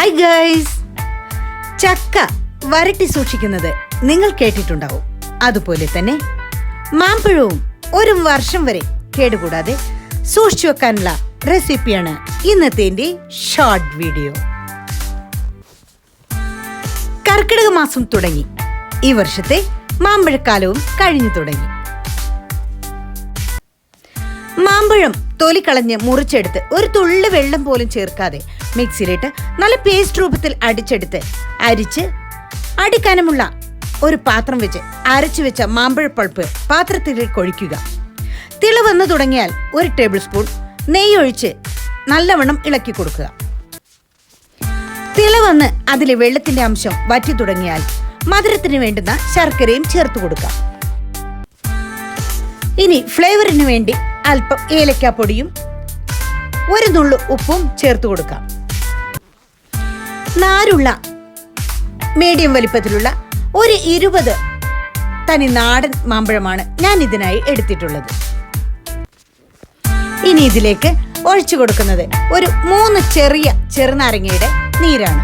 Hi guys, ചക്ക വരട്ടി സൂക്ഷിക്കുന്നത് നിങ്ങൾ കേട്ടിട്ടുണ്ടാവും. അതുപോലെ തന്നെ മാമ്പഴവും ഒരു വർഷം വരെ കേടുകൂടാതെ സൂക്ഷിച്ചു വെക്കാനുള്ള റെസിപ്പിയാണ് ഇന്നത്തെ എൻ്റെ ഷോർട്ട് വീഡിയോ. കർക്കിടക മാസം തുടങ്ങി, ഈ വർഷത്തെ മാമ്പഴക്കാലവും കഴിഞ്ഞു തുടങ്ങി. മാമ്പഴം തൊലി കളഞ്ഞ് മുറിച്ചെടുത്ത് ഒരു തുള്ളി വെള്ളം പോലും ചേർക്കാതെ മിക്സിയിലിട്ട് നല്ല പേസ്റ്റ് രൂപത്തിൽ അടിച്ചെടുത്ത് അരിച്ച് അടിക്കനമുള്ള ഒരു പാത്രം വെച്ച് അരച്ചു വെച്ച മാമ്പഴപ്പൾപ്പ് പാത്രത്തിലേക്ക് ഒഴിക്കുക. തിള വന്നു തുടങ്ങിയാൽ 1 ടേബിൾ സ്പൂൺ നെയ്യ് ഒഴിച്ച് നല്ലവണ്ണം ഇളക്കി കൊടുക്കുക. തിള വന്ന് അതിലെ വെള്ളത്തിന്റെ അംശം വറ്റി തുടങ്ങിയാൽ മധുരത്തിന് വേണ്ടുന്ന ശർക്കരയും ചേർത്ത് കൊടുക്കാം. ഇനി ഫ്ലേവറിന് വേണ്ടി അല്പം ഏലക്കാപ്പൊടിയും 1 നുള്ളു ഉപ്പും ചേർത്ത് കൊടുക്കാം. നാരുള്ള മീഡിയം വലിപ്പത്തിലുള്ള ഒരു 20 തനി നാടൻ മാമ്പഴമാണ് ഞാൻ ഇതിനായി എടുത്തിട്ടുള്ളത്. ഇനി ഇതിലേക്ക് ഒഴിച്ചു കൊടുക്കുന്നത് ഒരു 3 ചെറിയ ചെറുനാരങ്ങയുടെ നീരാണ്.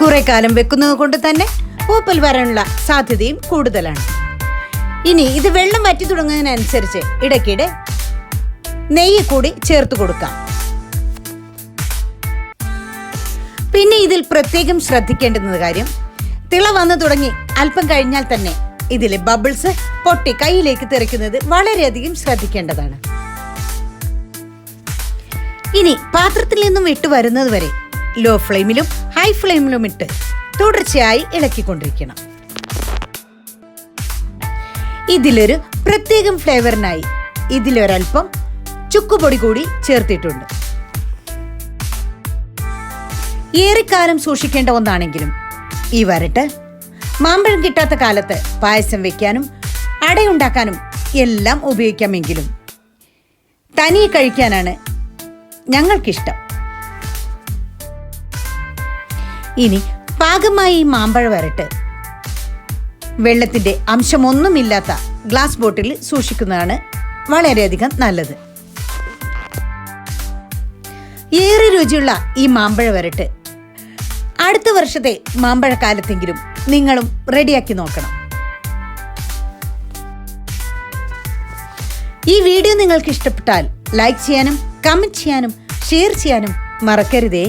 കുറെ കാലം വെക്കുന്നത് കൊണ്ട് തന്നെ പൂപ്പൽ വരാനുള്ള സാധ്യതയും കൂടുതലാണ്. ഇനി ഇത് വെള്ളം വറ്റി തുടങ്ങുന്നതിനനുസരിച്ച് ഇടയ്ക്കിടെ നെയ്യ് കൂടി ചേർത്ത് കൊടുക്കാം. പിന്നെ ഇതിൽ പ്രത്യേകം ശ്രദ്ധിക്കേണ്ടുന്ന കാര്യം, തിള വന്നു തുടങ്ങി അല്പം കഴിഞ്ഞാൽ തന്നെ ഇതിലെ ബബിൾസ് പൊട്ടി കൈയിലേക്ക് തെറിക്കുന്നത് വളരെയധികം ശ്രദ്ധിക്കേണ്ടതാണ്. ഇനി പാത്രത്തിൽ നിന്നും ഇട്ട് വരുന്നത് വരെ ലോ ഫ്ലെയിമിലും ഹൈ ഫ്ലെയിമിലും ഇട്ട് തുടർച്ചയായി ഇളക്കിക്കൊണ്ടിരിക്കണം. ഇതിലൊരു പ്രത്യേകം ഫ്ലേവറിനായി ഇതിലൊരൽപ്പം ചുക്കുപൊടി കൂടി ചേർത്തിട്ടുണ്ട്. ഏറെക്കാലം സൂക്ഷിക്കേണ്ട ഒന്നാണെങ്കിലും ഈ വരട്ട് മാമ്പഴം കിട്ടാത്ത കാലത്ത് പായസം വെക്കാനും അടയുണ്ടാക്കാനും എല്ലാം ഉപയോഗിക്കാമെങ്കിലും തനിയെ കഴിക്കാനാണ് ഞങ്ങൾക്കിഷ്ടം. ഇനി പാകമായി ഈ മാമ്പഴ വരട്ട് വെള്ളത്തിന്റെ അംശമൊന്നുമില്ലാത്ത ഗ്ലാസ് ബോട്ടിൽ സൂക്ഷിക്കുന്നതാണ് വളരെയധികം നല്ലത്. ഏറെ രുചിയുള്ള ഈ മാമ്പഴ വരട്ട് അടുത്ത വർഷത്തെ മാമ്പഴക്കാലത്തെങ്കിലും നിങ്ങളും റെഡിയാക്കി നോക്കണം. ഈ വീഡിയോ നിങ്ങൾക്ക് ഇഷ്ടപ്പെട്ടാൽ ലൈക്ക് ചെയ്യാനും കമന്റ് ചെയ്യാനും ഷെയർ ചെയ്യാനും മറക്കരുതേ.